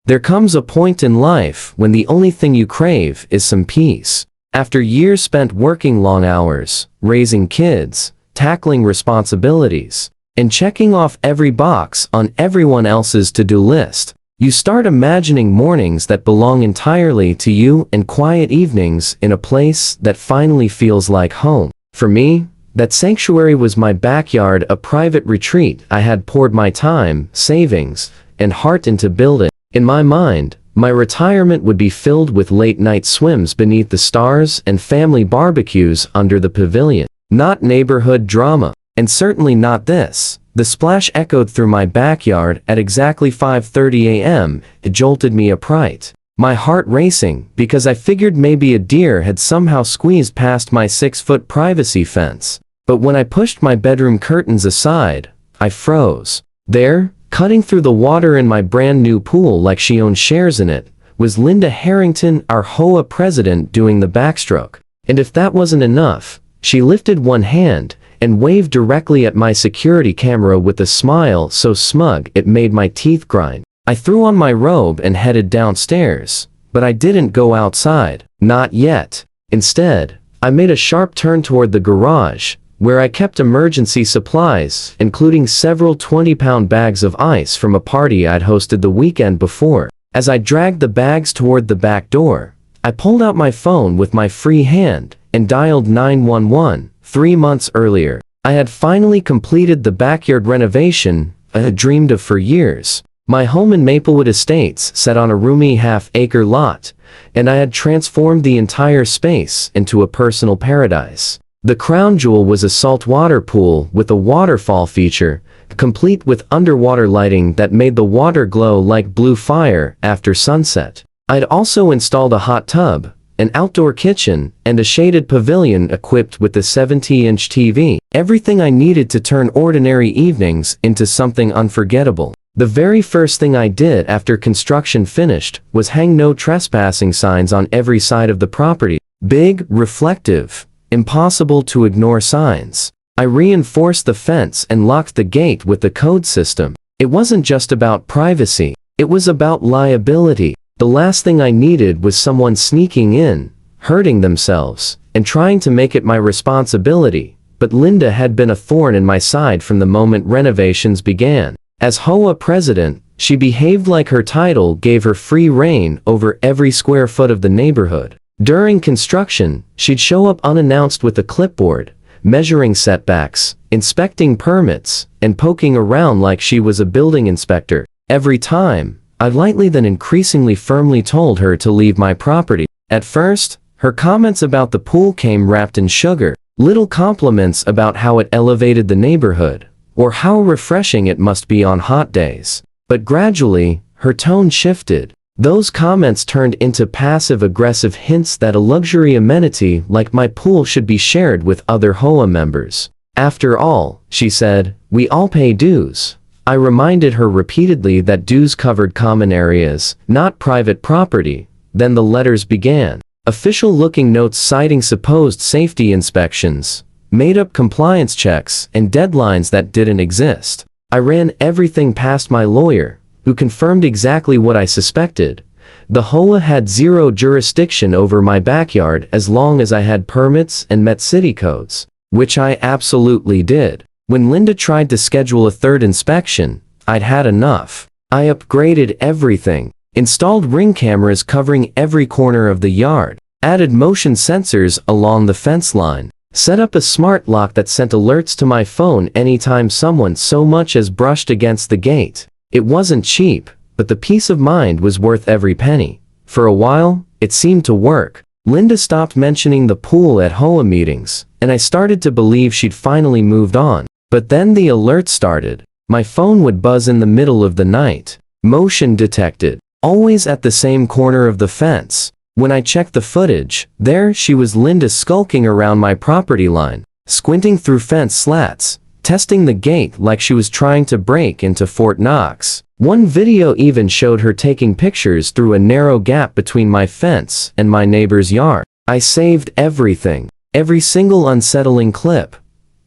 There comes a point in life when the only thing you crave is some peace. After years spent working long hours, raising kids, tackling responsibilities, and checking off every box on everyone else's to-do list, you start imagining mornings that belong entirely to you and quiet evenings in a place that finally feels like home. For me, that sanctuary was my backyard, a private retreat I had poured my time, savings, and heart into building. In my mind, my retirement would be filled with late-night swims beneath the stars and family barbecues under the pavilion. Not neighborhood drama, and certainly not this. The splash echoed through my backyard at exactly 5:30 a.m. It jolted me upright, my heart racing, because I figured maybe a deer had somehow squeezed past my 6-foot privacy fence. But when I pushed my bedroom curtains aside, I froze. There, cutting through the water in my brand new pool like she owned shares in it, was Linda Harrington, our HOA president, doing the backstroke. And if that wasn't enough, she lifted one hand and waved directly at my security camera with a smile so smug it made my teeth grind. I threw on my robe and headed downstairs, but I didn't go outside. Not yet. Instead, I made a sharp turn toward the garage, where I kept emergency supplies, including several 20-pound bags of ice from a party I'd hosted the weekend before. As I dragged the bags toward the back door, I pulled out my phone with my free hand and dialed 911. 3 months earlier, I had finally completed the backyard renovation I had dreamed of for years. My home in Maplewood Estates sat on a roomy half-acre lot, and I had transformed the entire space into a personal paradise. The crown jewel was a saltwater pool with a waterfall feature, complete with underwater lighting that made the water glow like blue fire after sunset. I'd also installed a hot tub, an outdoor kitchen, and a shaded pavilion equipped with a 70-inch TV. Everything I needed to turn ordinary evenings into something unforgettable. The very first thing I did after construction finished was hang no trespassing signs on every side of the property. Big, reflective, impossible to ignore signs. I reinforced the fence and locked the gate with the code system. It wasn't just about privacy, it was about liability. The last thing I needed was someone sneaking in, hurting themselves, and trying to make it my responsibility. But Linda had been a thorn in my side from the moment renovations began. As HOA president, she behaved like her title gave her free reign over every square foot of the neighborhood. During construction, she'd show up unannounced with a clipboard, measuring setbacks, inspecting permits, and poking around like she was a building inspector. Every time, I lightly then increasingly firmly told her to leave my property. At first, her comments about the pool came wrapped in sugar, little compliments about how it elevated the neighborhood, or how refreshing it must be on hot days. But gradually, her tone shifted. Those comments turned into passive-aggressive hints that a luxury amenity like my pool should be shared with other HOA members. After all, she said, we all pay dues. I reminded her repeatedly that dues covered common areas, not private property. Then the letters began. Official-looking notes citing supposed safety inspections, made-up compliance checks, and deadlines that didn't exist. I ran everything past my lawyer, who confirmed exactly what I suspected. The HOA had zero jurisdiction over my backyard as long as I had permits and met city codes, which I absolutely did. When Linda tried to schedule a third inspection, I'd had enough. I upgraded everything, installed ring cameras covering every corner of the yard, added motion sensors along the fence line, set up a smart lock that sent alerts to my phone anytime someone so much as brushed against the gate. It wasn't cheap, but the peace of mind was worth every penny. For a while, it seemed to work. Linda stopped mentioning the pool at HOA meetings, and I started to believe she'd finally moved on. But then the alert started. My phone would buzz in the middle of the night. Motion detected. Always at the same corner of the fence. When I checked the footage, there she was, Linda, skulking around my property line, squinting through fence slats, testing the gate like she was trying to break into Fort Knox. One video even showed her taking pictures through a narrow gap between my fence and my neighbor's yard. I saved everything, every single unsettling clip.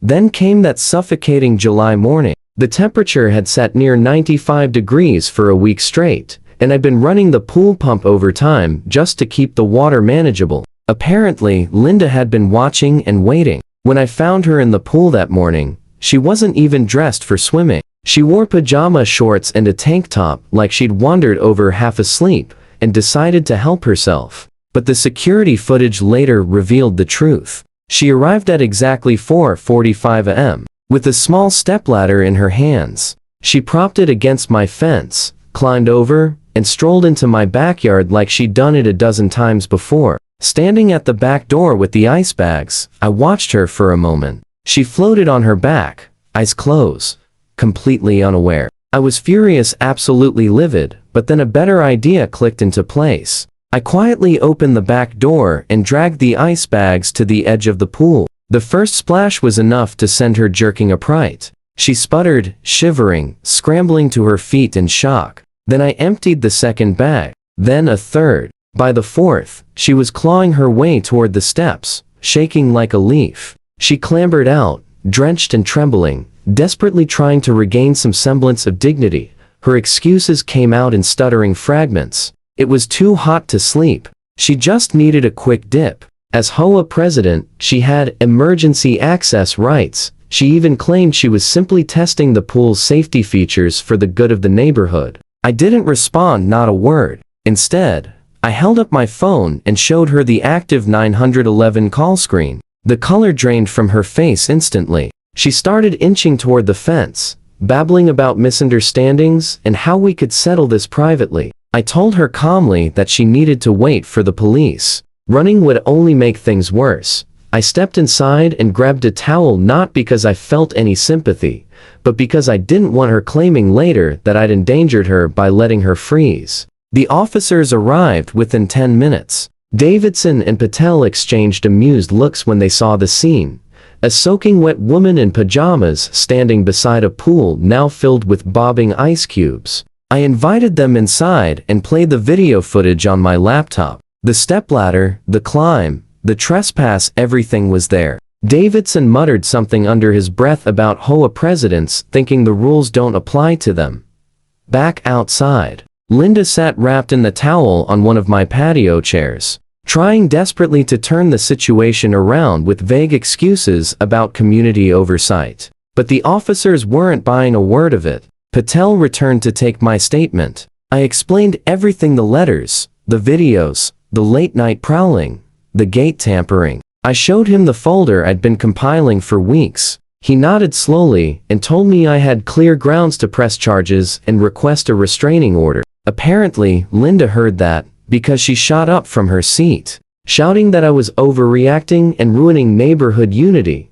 Then came that suffocating July morning. The temperature had sat near 95 degrees for a week straight, and I'd been running the pool pump over time just to keep the water manageable. Apparently, Linda had been watching and waiting. When I found her in the pool that morning, she wasn't even dressed for swimming. She wore pajama shorts and a tank top like she'd wandered over half asleep and decided to help herself. But the security footage later revealed the truth. She arrived at exactly 4:45 a.m. with a small stepladder in her hands. She propped it against my fence, climbed over, and strolled into my backyard like she'd done it a dozen times before. Standing at the back door with the ice bags, I watched her for a moment. She floated on her back, eyes closed, completely unaware. I was furious, absolutely livid, but then a better idea clicked into place. I quietly opened the back door and dragged the ice bags to the edge of the pool. The first splash was enough to send her jerking upright. She sputtered, shivering, scrambling to her feet in shock. Then I emptied the second bag, then a third. By the fourth, she was clawing her way toward the steps, shaking like a leaf. She clambered out, drenched and trembling, desperately trying to regain some semblance of dignity. Her excuses came out in stuttering fragments. It was too hot to sleep. She just needed a quick dip. As HOA president, she had emergency access rights. She even claimed she was simply testing the pool's safety features for the good of the neighborhood. I didn't respond, not a word. Instead, I held up my phone and showed her the active 911 call screen. The color drained from her face instantly. She started inching toward the fence, babbling about misunderstandings and how we could settle this privately. I told her calmly that she needed to wait for the police. Running would only make things worse. I stepped inside and grabbed a towel, not because I felt any sympathy, but because I didn't want her claiming later that I'd endangered her by letting her freeze. The officers arrived within 10 minutes. Davidson and Patel exchanged amused looks when they saw the scene. A soaking wet woman in pajamas standing beside a pool now filled with bobbing ice cubes. I invited them inside and played the video footage on my laptop. The stepladder, the climb, the trespass, everything was there. Davidson muttered something under his breath about HOA presidents thinking the rules don't apply to them. Back outside, Linda sat wrapped in the towel on one of my patio chairs, trying desperately to turn the situation around with vague excuses about community oversight. But the officers weren't buying a word of it. Patel returned to take my statement. I explained everything: the letters, the videos, the late-night prowling, the gate tampering. I showed him the folder I'd been compiling for weeks. He nodded slowly and told me I had clear grounds to press charges and request a restraining order. Apparently, Linda heard that, because she shot up from her seat, shouting that I was overreacting and ruining neighborhood unity.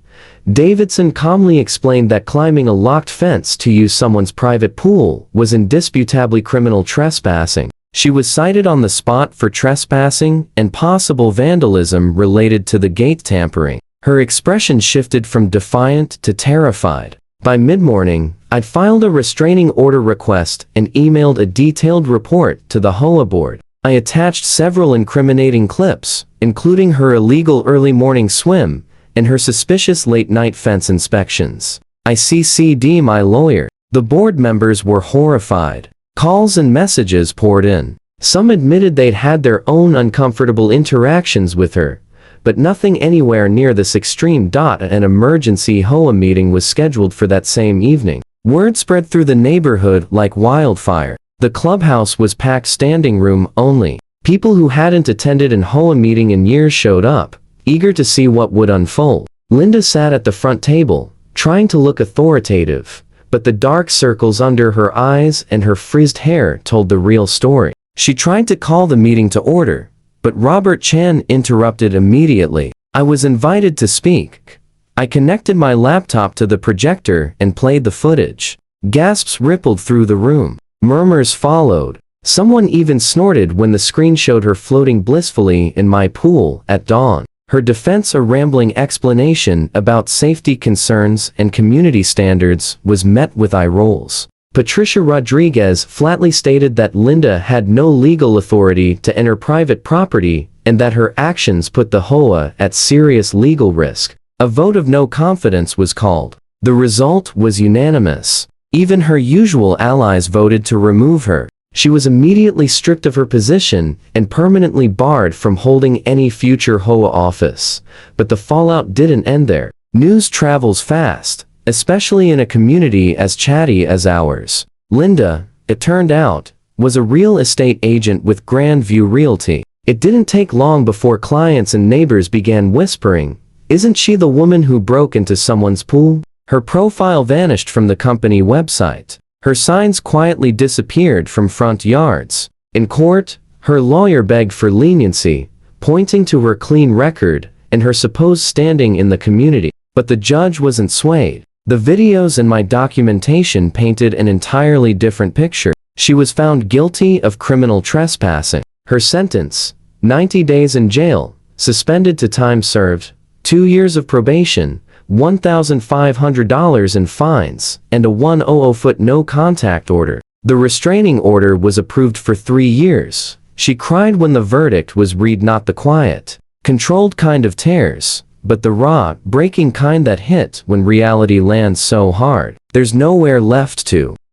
Davidson calmly explained that climbing a locked fence to use someone's private pool was indisputably criminal trespassing. She was cited on the spot for trespassing and possible vandalism related to the gate tampering. Her expression shifted from defiant to terrified. By mid-morning, I'd filed a restraining order request and emailed a detailed report to the HOA board. I attached several incriminating clips, including her illegal early morning swim and her suspicious late-night fence inspections. I CC'd my lawyer. The board members were horrified. Calls and messages poured in. Some admitted they'd had their own uncomfortable interactions with her, but nothing anywhere near this extreme. An emergency HOA meeting was scheduled for that same evening. Word spread through the neighborhood like wildfire. The clubhouse was packed, standing room only. People who hadn't attended an HOA meeting in years showed up, eager to see what would unfold. Linda sat at the front table, trying to look authoritative, but the dark circles under her eyes and her frizzed hair told the real story. She tried to call the meeting to order, but Robert Chan interrupted immediately. I was invited to speak. I connected my laptop to the projector and played the footage. Gasps rippled through the room. Murmurs followed. Someone even snorted when the screen showed her floating blissfully in my pool at dawn. Her defense, a rambling explanation about safety concerns and community standards, was met with eye rolls. Patricia Rodriguez flatly stated that Linda had no legal authority to enter private property and that her actions put the HOA at serious legal risk. A vote of no confidence was called. The result was unanimous. Even her usual allies voted to remove her. She was immediately stripped of her position and permanently barred from holding any future HOA office. But the fallout didn't end there. News travels fast, especially in a community as chatty as ours. Linda, it turned out, was a real estate agent with Grandview Realty. It didn't take long before clients and neighbors began whispering, "Isn't she the woman who broke into someone's pool?" Her profile vanished from the company website. Her signs quietly disappeared from front yards. In court, her lawyer begged for leniency, pointing to her clean record and her supposed standing in the community. But the judge wasn't swayed. The videos and my documentation painted an entirely different picture. She was found guilty of criminal trespassing. Her sentence, 90 days in jail, suspended to time served, 2 years of probation, $1,500 in fines, and a 100-foot no-contact order. The restraining order was approved for 3 years. She cried when the verdict was read, not the quiet, controlled kind of tears, but the raw, breaking kind that hit when reality lands so hard. There's nowhere left to